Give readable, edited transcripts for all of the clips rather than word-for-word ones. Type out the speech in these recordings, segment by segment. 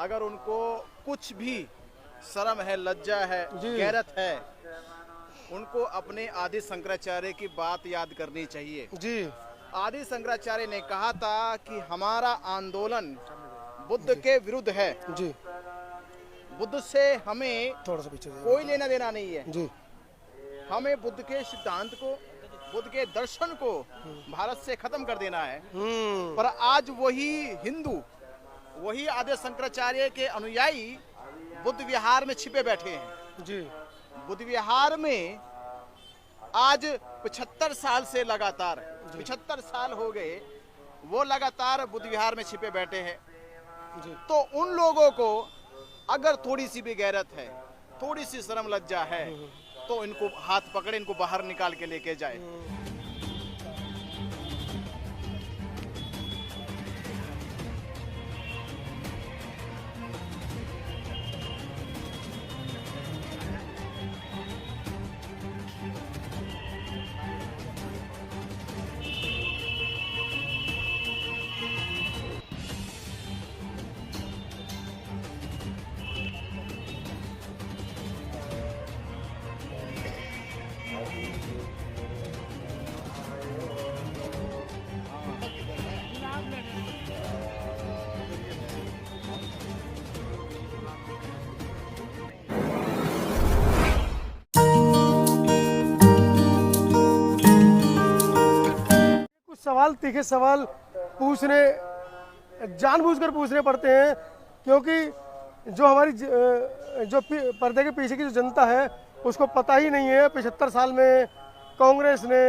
अगर उनको कुछ भी शर्म है, लज्जा है, गैरत है, उनको अपने आदि शंकराचार्य की बात याद करनी चाहिए जी। आदि शंकराचार्य ने कहा था कि हमारा आंदोलन बुद्ध के विरुद्ध है जी। बुद्ध से हमें थोड़ा सा पीछे कोई लेना देना नहीं है जी। हमें बुद्ध के सिद्धांत को, बुद्ध के दर्शन को भारत से खत्म कर देना है। पर आज वही हिंदू, वही आदि शंकराचार्य के अनुयायी बुद्ध विहार में छिपे बैठे हैं जी। बुद्ध विहार में आज 75 साल से लगातार 75 साल हो गए, वो लगातार बुद्ध विहार में छिपे बैठे हैं जी। तो उन लोगों को अगर थोड़ी सी भी गैरत है, थोड़ी सी शर्म लज्जा है, तो इनको हाथ पकड़े, इनको बाहर निकाल के लेके जाए। सवाल, तीखे सवाल पूछने, जानबूझकर पूछने पड़ते हैं, क्योंकि जो हमारी जो पर्दे के पीछे की जो जनता है उसको पता ही नहीं है 75 साल में कांग्रेस ने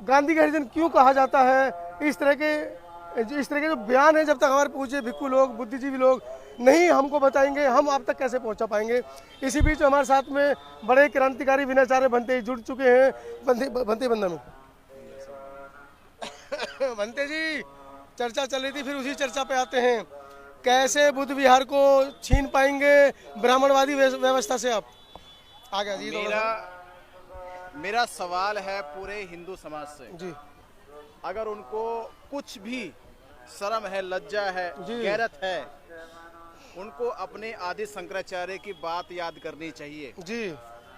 गांधी का हरिजन क्यों कहा जाता है। इस तरह के जो बयान है, जब तक हमारे पूछे भिक्खु लोग, बुद्धिजीवी लोग नहीं हमको बताएंगे, हम आप तक कैसे पहुंचा पाएंगे। इसी बीच हमारे साथ में बड़े क्रांतिकारी विनाचार्य बनते जुड़ चुके हैं। बनते बंधन बनते जी, चर्चा चल रही थी, फिर उसी चर्चा पे आते हैं। कैसे बुद्ध विहार को छीन पाएंगे ब्राह्मणवादी व्यवस्था से आप? आ गया जी। मेरा सवाल है पूरे हिंदू समाज से जी। अगर उनको कुछ भी शर्म है, लज्जा है, गैरत है, उनको अपने आदि शंकराचार्य की बात याद करनी चाहिए जी।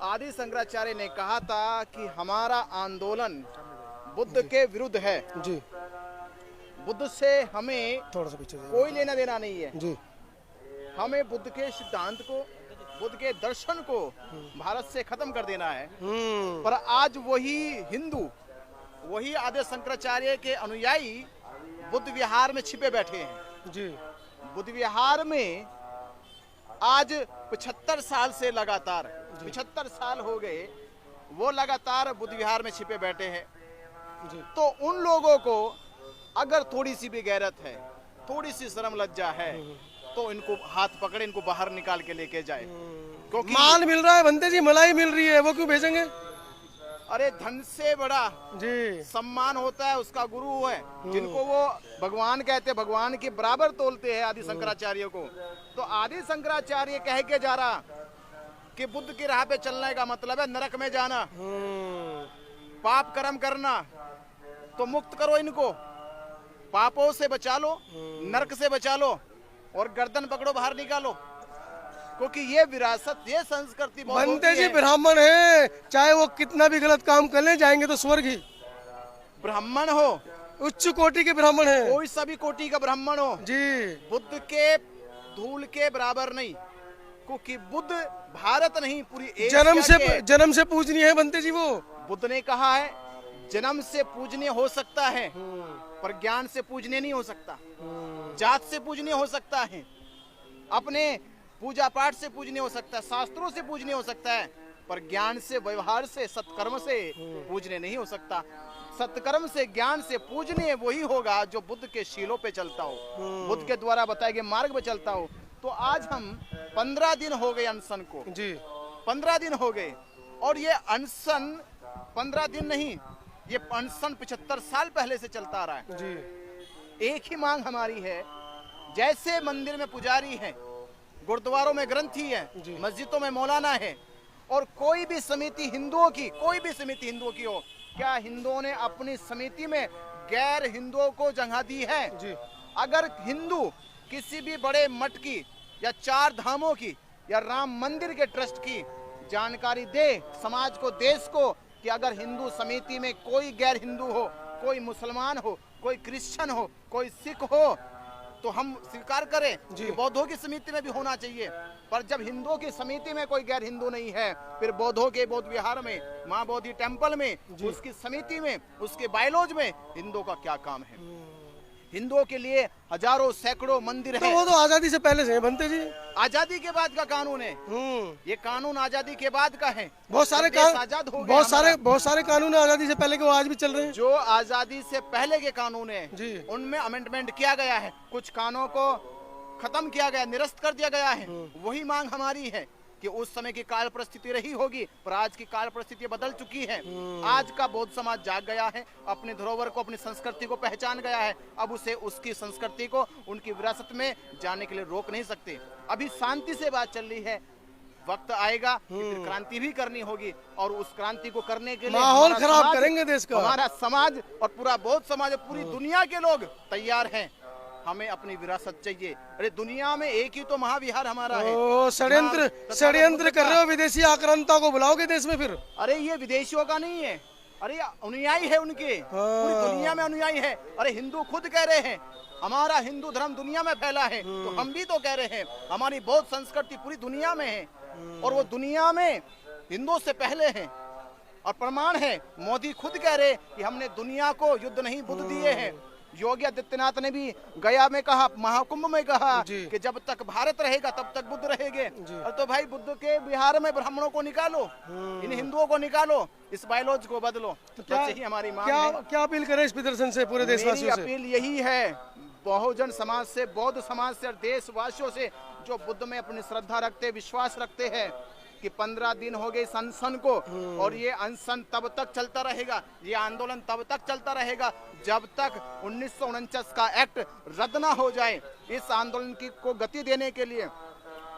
आदि शंकराचार्य ने कहा था कि हमारा आंदोलन बुद्ध के विरुद्ध है जी। बुद्ध से हमें थोड़ा सा पीछे कोई लेना देना नहीं है जी। हमें बुद्ध के सिद्धांत को, बुद्ध के दर्शन को भारत से खत्म कर देना है। पर आज वही हिंदू, वही आदि शंकराचार्य के अनुयायी बुद्ध विहार में छिपे बैठे हैं जी। बुद्ध विहार में आज 75 साल से लगातार 75 साल हो गए, वो लगातार बुद्ध विहार में छिपे बैठे हैं। तो उन लोगों को अगर थोड़ी सी भी गैरत है, थोड़ी सी शर्म लज्जा है, तो इनको हाथ पकड़े, इनको बाहर निकाल के लेके जाए। क्योंकि माल मिल रहा है बनते जी, मलाई मिल रही है, वो क्यों भेजेंगे? अरे धन से बड़ा जी सम्मान होता है उसका गुरु है, जिनको वो भगवान कहते हैं, भगवान के बराबर तोलते हैं आदि शंकराचार्य को। तो आदि शंकराचार्य कह के जा रहा कि बुद्ध की राह पे चलने का मतलब है नरक में जाना, पाप कर्म करना। तो मुक्त करो इनको, पापों से बचा लो, नरक से बचा लो, और गर्दन पकड़ो, बाहर निकालो। क्योंकि ये विरासत, ये संस्कृति बनते जी ब्राह्मण है, चाहे वो कितना भी गलत काम कर ले, जाएंगे तो स्वर्ग ही। ब्राह्मण हो, उच्च कोटि के ब्राह्मण है, कोई सभी कोटि का ब्राह्मण हो जी, बुद्ध के धूल के बराबर नहीं। क्योंकि बुद्ध भारत नहीं, पूरी जन्म से पूजनीय है बनते जी। वो बुद्ध ने कहा है जन्म से पूजनीय हो सकता है, पर ज्ञान से पूजनीय नहीं हो सकता। जात से पूजनीय हो सकता है, अपने पूजा पाठ से पूजनीय हो सकता है, शास्त्रों से पूजनीय हो सकता है, पर ज्ञान से, व्यवहार से, सत्कर्म से पूजनीय नहीं हो सकता। सत्कर्म से, ज्ञान से पूजनीय वही होगा जो बुद्ध के शीलों पे चलता हो, बुद्ध के द्वारा बताए गए मार्ग पे चलता हो। तो आज हम 15 दिन हो गए अनशन को जी, 15 दिन हो गए, और ये अनशन 15 दिन नहीं, ये अनशन 75 साल पहले से चलता आ रहा है जी। एक ही मांग हमारी है, जैसे मंदिर में पुजारी है, गुरुद्वारों में ग्रंथी है, मस्जिदों में मौलाना है, और कोई भी समिति हिंदुओं की, कोई भी समिति हिंदुओं की हो, क्या हिंदुओं ने अपनी समिति में गैर हिंदुओं को जगह दी है जी? अगर हिंदू किसी भी बड़े मठ की या 4 धामों की या राम मंदिर के ट्रस्ट की जानकारी दे समाज को, देश को, कि अगर हिंदू समिति में कोई गैर हिंदू हो, कोई मुसलमान हो, कोई क्रिश्चियन हो, कोई सिख हो, तो हम स्वीकार करें कि बौद्धों की समिति में भी होना चाहिए। पर जब हिंदुओं की समिति में कोई गैर हिंदू नहीं है, फिर बौद्धों के बौद्ध विहार में, माँ बोधि टेम्पल में, उसकी समिति में, उसके बायलॉज में हिंदुओं का क्या काम है? हिंदुओं के लिए हजारों सैकड़ों मंदिर तो हैं। वो तो आजादी से पहले से है बनते जी, आजादी के बाद का कानून है। ये कानून आजादी के बाद का है। बहुत सारे आजाद हो गया, बहुत सारे कानून आजादी से पहले के वो आज भी चल रहे हैं। जो आजादी से पहले के कानून है जी, उनमें अमेंडमेंट किया गया है, कुछ कानूनों को खत्म किया गया, निरस्त कर दिया गया है। वही मांग हमारी है कि उस समय की काल परिस्थिति रही होगी, पर आज की काल परिस्थिति बदल चुकी है। आज का बौद्ध समाज जाग गया है, अपने धरोहर को, अपनी संस्कृति को पहचान गया है। अब उसे उसकी संस्कृति को, उनकी विरासत में जाने के लिए रोक नहीं सकते। अभी शांति से बात चल रही है, वक्त आएगा कि फिर क्रांति भी करनी होगी, और उस क्रांति को करने के लिए माहौल खराब करेंगे देश का। हमारा समाज और पूरा बौद्ध समाज, पूरी दुनिया के लोग तैयार हैं। हमें अपनी विरासत चाहिए। अरे दुनिया में एक ही तो महाविहार हमारा है। षड्यंत्र कर रहे हो, विदेशी आक्रांता को बुलाओगे देश में फिर? अरे ये विदेशियों का नहीं है, अरे अनुयायी है उनके, पूरी दुनिया में अनुयायी है। अरे हिंदू खुद कह रहे हैं हमारा हिंदू धर्म दुनिया में फैला है, तो हम भी तो कह रहे हैं हमारी बौद्ध संस्कृति पूरी दुनिया में है, और वो दुनिया में हिंदुओं से पहले है। और प्रमाण है, मोदी खुद कह रहे कि हमने दुनिया को युद्ध नहीं बुद्ध दिए हैं। योगी आदित्यनाथ ने भी गया में कहा, महाकुंभ में कहा कि जब तक भारत रहेगा तब तक बुद्ध रहेंगे। और तो भाई बुद्ध के बिहार में ब्राह्मणों को निकालो, इन हिंदुओं को निकालो, इस बायोलॉजी को बदलो। तो क्या हमारी मांग है? क्या अपील करें इस प्रदर्शन से पूरे देशवासियों से? अपील यही है, बहुजन समाज से, बौद्ध समाज से और देशवासियों से, जो बुद्ध में अपनी श्रद्धा रखते, विश्वास रखते हैं, कि 15 दिन हो गए इस अनशन को, और ये अनशन तब तक चलता रहेगा, ये आंदोलन तब तक चलता रहेगा जब तक 1949 का एक्ट रद्द ना हो जाए। इस आंदोलन को गति देने के लिए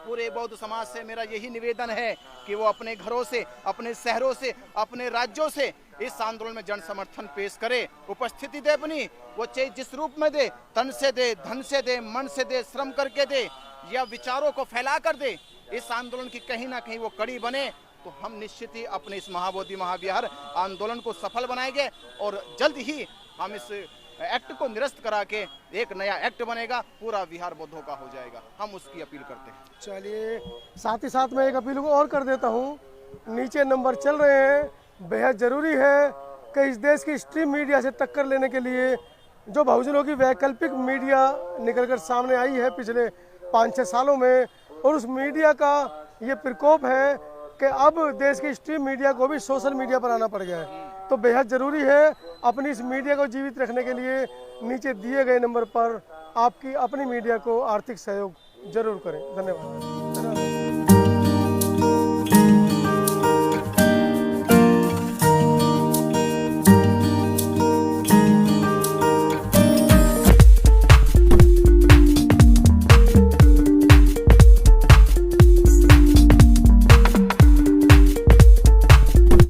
पूरे बौद्ध समाज से मेरा यही निवेदन है कि वो अपने घरों से, अपने शहरों से, अपने राज्यों से इस आंदोलन में जन समर्थन पेश करे, उपस्थिति दे अपनी, वो चाहे जिस रूप में दे, तन से दे, धन से दे, मन से दे, श्रम करके दे, या विचारों को फैला कर दे। इस आंदोलन की कहीं ना कहीं वो कड़ी बने, तो हम निश्चित ही अपने इस महाबोधि महाविहार आंदोलन को सफल बनाएंगे, और जल्द ही हम इस एक्ट को निरस्त करा के एक नया एक्ट बनेगा, पूरा विहार बौद्धों का हो जाएगा। हम उसकी अपील करते हैं। चलिए, साथ ही साथ मैं एक अपील को और कर देता हूँ, नीचे नंबर चल रहे हैं, बेहद जरूरी है कि इस देश की स्ट्रीम मीडिया से टक्कर लेने के लिए जो बहुजनों की वैकल्पिक मीडिया निकलकर सामने आई है पिछले 5-6 सालों में, और उस मीडिया का ये प्रकोप है कि अब देश की स्ट्रीम मीडिया को भी सोशल मीडिया पर आना पड़ गया है। तो बेहद ज़रूरी है अपनी इस मीडिया को जीवित रखने के लिए नीचे दिए गए नंबर पर आपकी अपनी मीडिया को आर्थिक सहयोग जरूर करें। धन्यवाद।